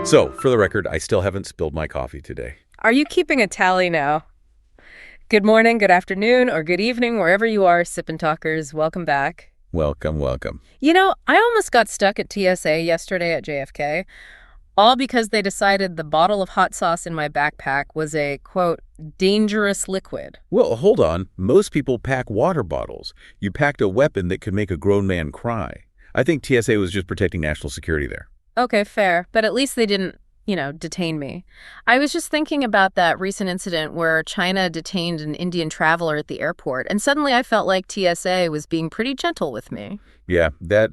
So, for the record, I still haven't spilled my coffee today. Are you keeping a tally now? Good morning, good afternoon, or good evening, wherever you are, Sip&Talkers. Welcome back. Welcome, welcome. You know, I almost got stuck at TSA yesterday at JFK, all because they decided the bottle of hot sauce in my backpack was a, quote, dangerous liquid. Well, hold on. Most people pack water bottles. You packed a weapon that could make a grown man cry. I think TSA was just protecting national security there. Okay, fair. But at least they didn't, detain me. I was just thinking about that recent incident where China detained an Indian traveler at the airport, and suddenly I felt like TSA was being pretty gentle with me. Yeah, that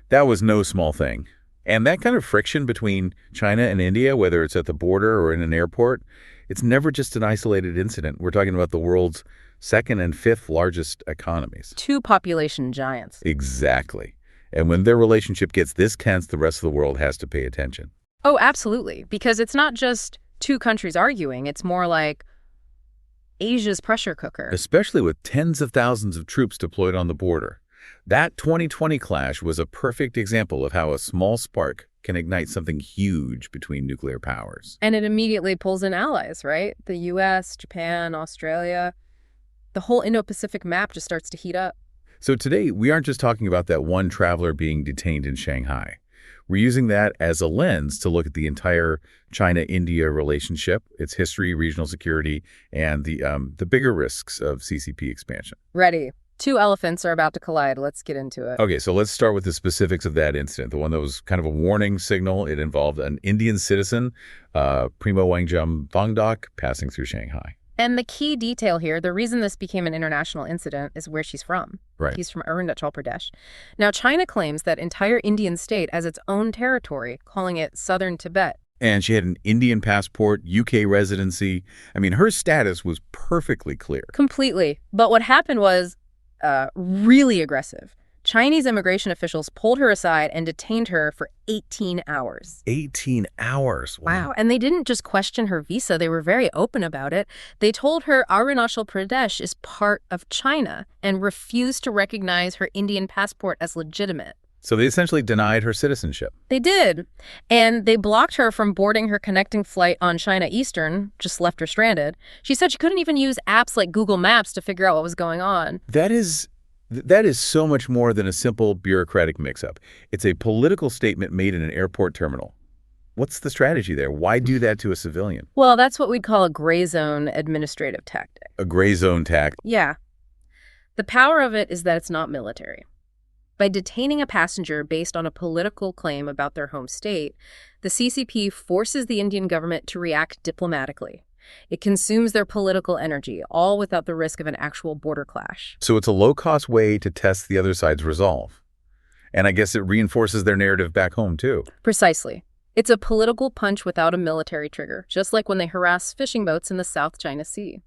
was no small thing. And that kind of friction between China and India, whether it's at the border or in an airport, it's never just an isolated incident. We're talking about the world's second and fifth largest economies. Two population giants. Exactly. And when their relationship gets this tense, the rest of the world has to pay attention. Oh, absolutely. Because it's not just two countries arguing. It's more like Asia's pressure cooker. Especially with tens of thousands of troops deployed on the border. That 2020 clash was a perfect example of how a small spark can ignite something huge between nuclear powers. And it immediately pulls in allies, right? The US, Japan, Australia. The whole Indo-Pacific map just starts to heat up. So today, we aren't just talking about that one traveler being detained in Shanghai. We're using that as a lens to look at the entire China-India relationship, its history, regional security, and the bigger risks of CCP expansion. Ready. Two elephants are about to collide. Let's get into it. Okay, so let's start with the specifics of that incident, the one that was kind of a warning signal. It involved an Indian citizen, Primo Wangjum Thongdok, passing through Shanghai. And the key detail here, the reason this became an international incident is where she's from. Right. He's from Arunachal Pradesh. Now, China claims that entire Indian state as its own territory, calling it Southern Tibet. And she had an Indian passport, UK residency. I mean, her status was perfectly clear. Completely. But what happened was really aggressive. Chinese immigration officials pulled her aside and detained her for 18 hours. 18 hours? Wow. And they didn't just question her visa. They were very open about it. They told her Arunachal Pradesh is part of China and refused to recognize her Indian passport as legitimate. So they essentially denied her citizenship. They did. And they blocked her from boarding her connecting flight on China Eastern, just left her stranded. She said she couldn't even use apps like Google Maps to figure out what was going on. That is so much more than a simple bureaucratic mix-up. It's a political statement made in an airport terminal. What's the strategy there? Why do that to a civilian? Well, that's what we'd call a gray zone administrative tactic. A gray zone tactic? Yeah. The power of it is that it's not military. By detaining a passenger based on a political claim about their home state, the CCP forces the Indian government to react diplomatically. It consumes their political energy, all without the risk of an actual border clash. So it's a low-cost way to test the other side's resolve. And I guess it reinforces their narrative back home, too. Precisely. It's a political punch without a military trigger, just like when they harass fishing boats in the South China Sea.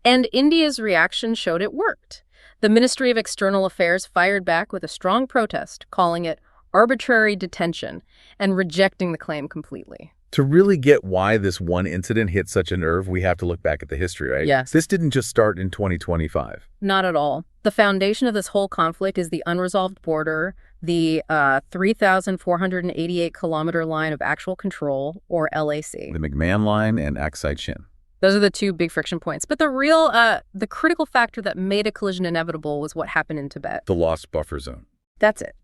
And India's reaction showed it worked. The Ministry of External Affairs fired back with a strong protest, calling it arbitrary detention and rejecting the claim completely. To really get why this one incident hit such a nerve, we have to look back at the history, right? Yes. This didn't just start in 2025. Not at all. The foundation of this whole conflict is the unresolved border, the 3,488-kilometer line of actual control, or LAC. The McMahon Line and Aksai Chin. Those are the two big friction points. But the critical factor that made a collision inevitable was what happened in Tibet. The lost buffer zone. That's it.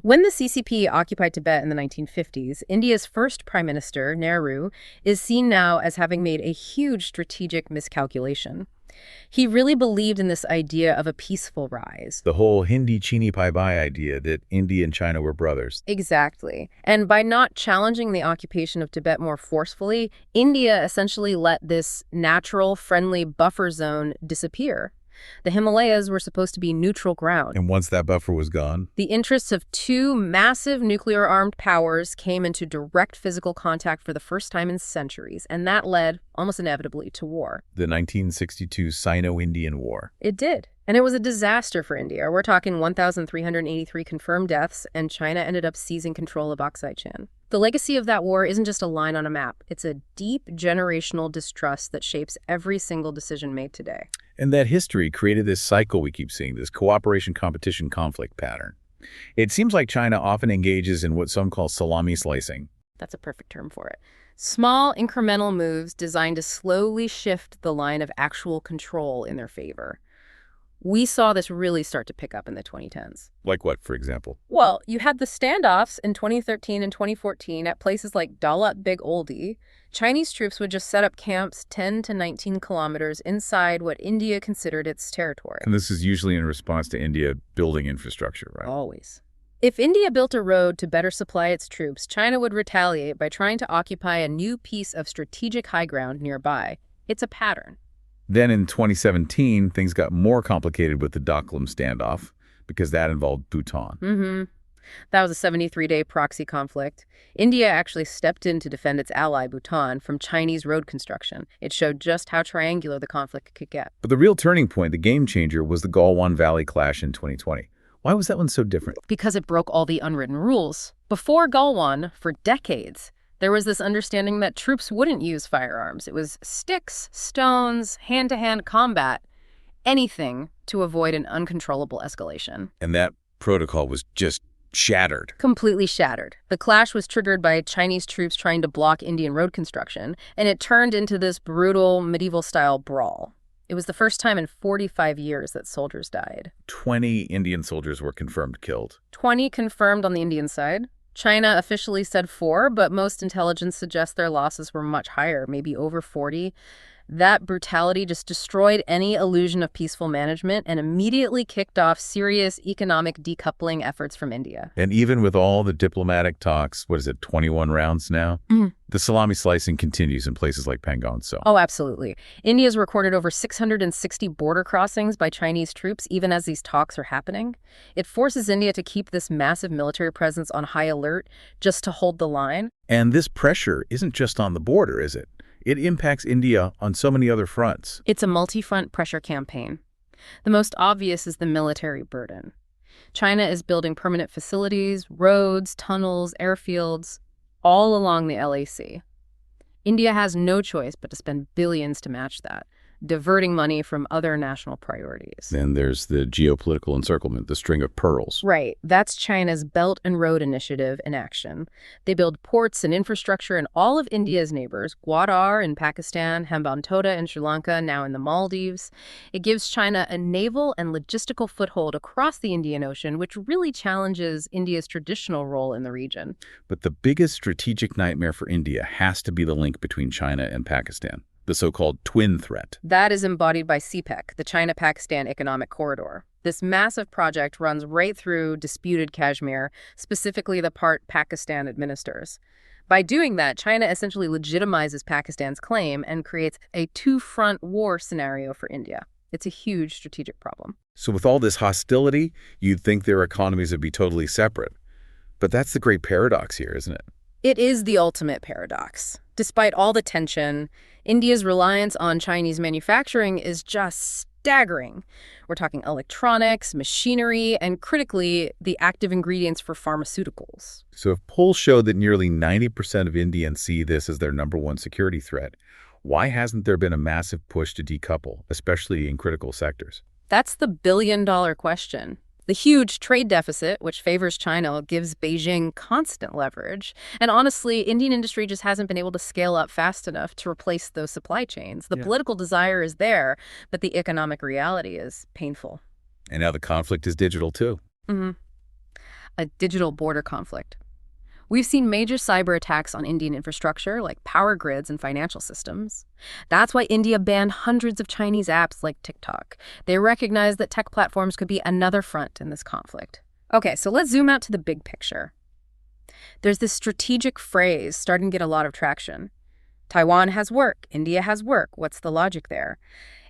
When the CCP occupied Tibet in the 1950s, India's first prime minister, Nehru, is seen now as having made a huge strategic miscalculation. He really believed in this idea of a peaceful rise. The whole Hindi Chini Pai Bai idea that India and China were brothers. Exactly. And by not challenging the occupation of Tibet more forcefully, India essentially let this natural, friendly buffer zone disappear. The Himalayas were supposed to be neutral ground. And once that buffer was gone? The interests of two massive nuclear-armed powers came into direct physical contact for the first time in centuries, and that led, almost inevitably, to war. The 1962 Sino-Indian War. It did. And it was a disaster for India. We're talking 1,383 confirmed deaths, and China ended up seizing control of Aksai Chin. The legacy of that war isn't just a line on a map. It's a deep generational distrust that shapes every single decision made today. And that history created this cycle we keep seeing, this cooperation, competition, conflict pattern. It seems like China often engages in what some call salami slicing. That's a perfect term for it. Small, incremental moves designed to slowly shift the line of actual control in their favor. We saw this really start to pick up in the 2010s. Like what, for example? Well, you had the standoffs in 2013 and 2014 at places like Dalat Big Oldie. Chinese troops would just set up camps 10 to 19 kilometers inside what India considered its territory. And this is usually in response to India building infrastructure, right? Always. If India built a road to better supply its troops, China would retaliate by trying to occupy a new piece of strategic high ground nearby. It's a pattern. Then in 2017, things got more complicated with the Doklam standoff because that involved Bhutan. That was a 73-day proxy conflict. India actually stepped in to defend its ally, Bhutan, from Chinese road construction. It showed just how triangular the conflict could get. But the real turning point, the game changer, was the Galwan Valley clash in 2020. Why was that one so different? Because it broke all the unwritten rules. Before Galwan, for decades, there was this understanding that troops wouldn't use firearms. It was sticks, stones, hand-to-hand combat, anything to avoid an uncontrollable escalation. And that protocol was just shattered. Completely shattered. The clash was triggered by Chinese troops trying to block Indian road construction, and it turned into this brutal medieval-style brawl. It was the first time in 45 years that soldiers died. 20 Indian soldiers were confirmed killed. 20 confirmed on the Indian side. China officially said 4, but most intelligence suggests their losses were much higher, maybe over 40. That brutality just destroyed any illusion of peaceful management and immediately kicked off serious economic decoupling efforts from India. And even with all the diplomatic talks, 21 rounds now? The salami slicing continues in places like Pangong Tso. Oh, absolutely. India's recorded over 660 border crossings by Chinese troops even as these talks are happening. It forces India to keep this massive military presence on high alert just to hold the line. And this pressure isn't just on the border, is it? It impacts India on so many other fronts. It's a multi-front pressure campaign. The most obvious is the military burden. China is building permanent facilities, roads, tunnels, airfields, all along the LAC. India has no choice but to spend billions to match that, diverting money from other national priorities. Then there's the geopolitical encirclement, the string of pearls. Right. That's China's Belt and Road Initiative in action. They build ports and infrastructure in all of India's neighbors, Gwadar in Pakistan, Hambantota in Sri Lanka, now in the Maldives. It gives China a naval and logistical foothold across the Indian Ocean, which really challenges India's traditional role in the region. But the biggest strategic nightmare for India has to be the link between China and Pakistan. The so-called twin threat. That is embodied by CPEC, the China-Pakistan Economic Corridor. This massive project runs right through disputed Kashmir, specifically the part Pakistan administers. By doing that, China essentially legitimizes Pakistan's claim and creates a two-front war scenario for India. It's a huge strategic problem. So with all this hostility, you'd think their economies would be totally separate. But that's the great paradox here, isn't it? It is the ultimate paradox. Despite all the tension, India's reliance on Chinese manufacturing is just staggering. We're talking electronics, machinery, and critically, the active ingredients for pharmaceuticals. So if polls show that nearly 90% of Indians see this as their #1 security threat, why hasn't there been a massive push to decouple, especially in critical sectors? That's the billion-dollar question. The huge trade deficit, which favors China, gives Beijing constant leverage. And honestly, Indian industry just hasn't been able to scale up fast enough to replace those supply chains. The political desire is there, but the economic reality is painful. And now the conflict is digital, too. A digital border conflict. We've seen major cyber attacks on Indian infrastructure, like power grids and financial systems. That's why India banned hundreds of Chinese apps like TikTok. They recognized that tech platforms could be another front in this conflict. Okay, so let's zoom out to the big picture. There's this strategic phrase starting to get a lot of traction. Taiwan has work, India has work. What's the logic there?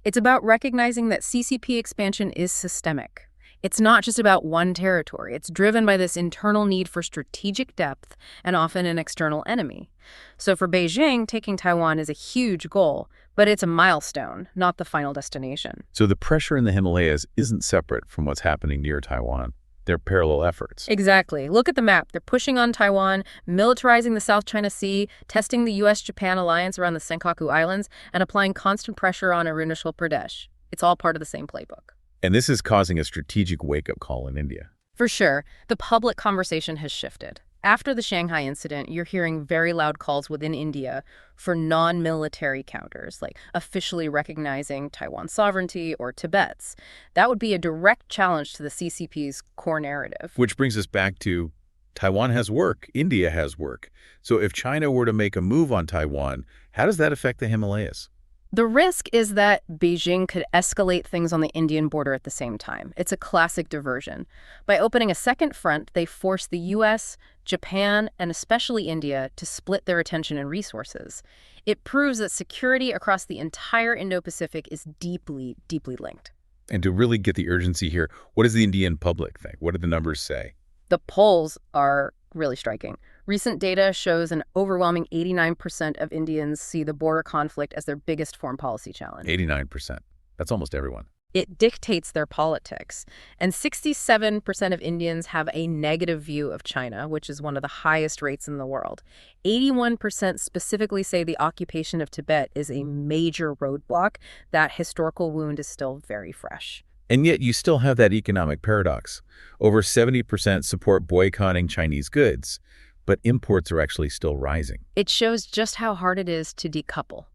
It's about recognizing that CCP expansion is systemic. It's not just about one territory. It's driven by this internal need for strategic depth and often an external enemy. So for Beijing, taking Taiwan is a huge goal, but it's a milestone, not the final destination. So the pressure in the Himalayas isn't separate from what's happening near Taiwan. They're parallel efforts. Exactly. Look at the map. They're pushing on Taiwan, militarizing the South China Sea, testing the U.S.-Japan alliance around the Senkaku Islands, and applying constant pressure on Arunachal Pradesh. It's all part of the same playbook. And this is causing a strategic wake-up call in India. For sure, the public conversation has shifted. After the Shanghai incident, you're hearing very loud calls within India for non-military counters, like officially recognizing Taiwan's sovereignty or Tibet's. That would be a direct challenge to the CCP's core narrative. Which brings us back to Taiwan has work, India has work. So if China were to make a move on Taiwan, how does that affect the Himalayas? The risk is that Beijing could escalate things on the Indian border at the same time. It's a classic diversion. By opening a second front, they force the U.S., Japan, and especially India to split their attention and resources. It proves that security across the entire Indo-Pacific is deeply, deeply linked. And to really get the urgency here, what does the Indian public think? What do the numbers say? The polls are really striking. Recent data shows an overwhelming 89% of Indians see the border conflict as their biggest foreign policy challenge. 89%. That's almost everyone. It dictates their politics. And 67% of Indians have a negative view of China, which is one of the highest rates in the world. 81% specifically say the occupation of Tibet is a major roadblock. That historical wound is still very fresh. And yet you still have that economic paradox. Over 70% support boycotting Chinese goods, but imports are actually still rising. It shows just how hard it is to decouple.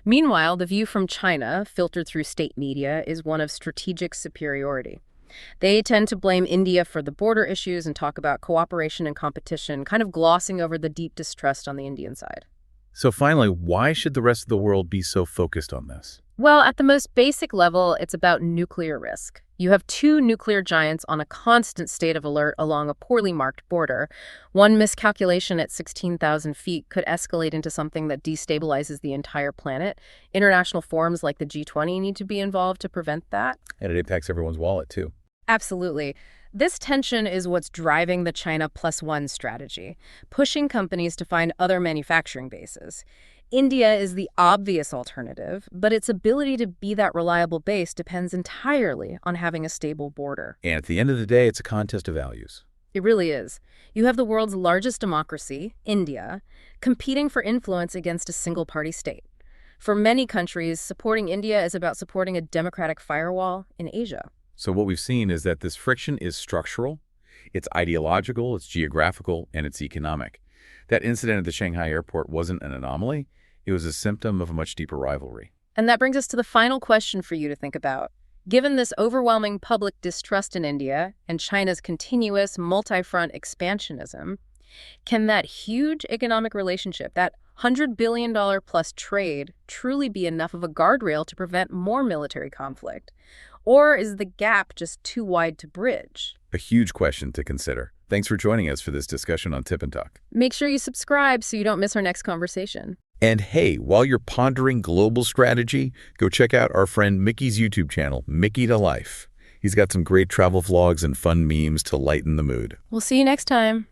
Meanwhile, the view from China, filtered through state media, is one of strategic superiority. They tend to blame India for the border issues and talk about cooperation and competition, kind of glossing over the deep distrust on the Indian side. So finally, why should the rest of the world be so focused on this? Well, at the most basic level, it's about nuclear risk. You have two nuclear giants on a constant state of alert along a poorly marked border. One miscalculation at 16,000 feet could escalate into something that destabilizes the entire planet. International forums like the G20 need to be involved to prevent that. And it impacts everyone's wallet, too. Absolutely. This tension is what's driving the China Plus One strategy, pushing companies to find other manufacturing bases. India is the obvious alternative, but its ability to be that reliable base depends entirely on having a stable border. And at the end of the day, it's a contest of values. It really is. You have the world's largest democracy, India, competing for influence against a single-party state. For many countries, supporting India is about supporting a democratic firewall in Asia. So what we've seen is that this friction is structural, it's ideological, it's geographical, and it's economic. That incident at the Shanghai airport wasn't an anomaly. It was a symptom of a much deeper rivalry. And that brings us to the final question for you to think about. Given this overwhelming public distrust in India and China's continuous multi-front expansionism, can that huge economic relationship, that $100 billion plus trade, truly be enough of a guardrail to prevent more military conflict? Or is the gap just too wide to bridge? A huge question to consider. Thanks for joining us for this discussion on Sip&Talk. Make sure you subscribe so you don't miss our next conversation. And hey, while you're pondering global strategy, go check out our friend Mickey's YouTube channel, Mickytolife. He's got some great travel vlogs and fun memes to lighten the mood. We'll see you next time.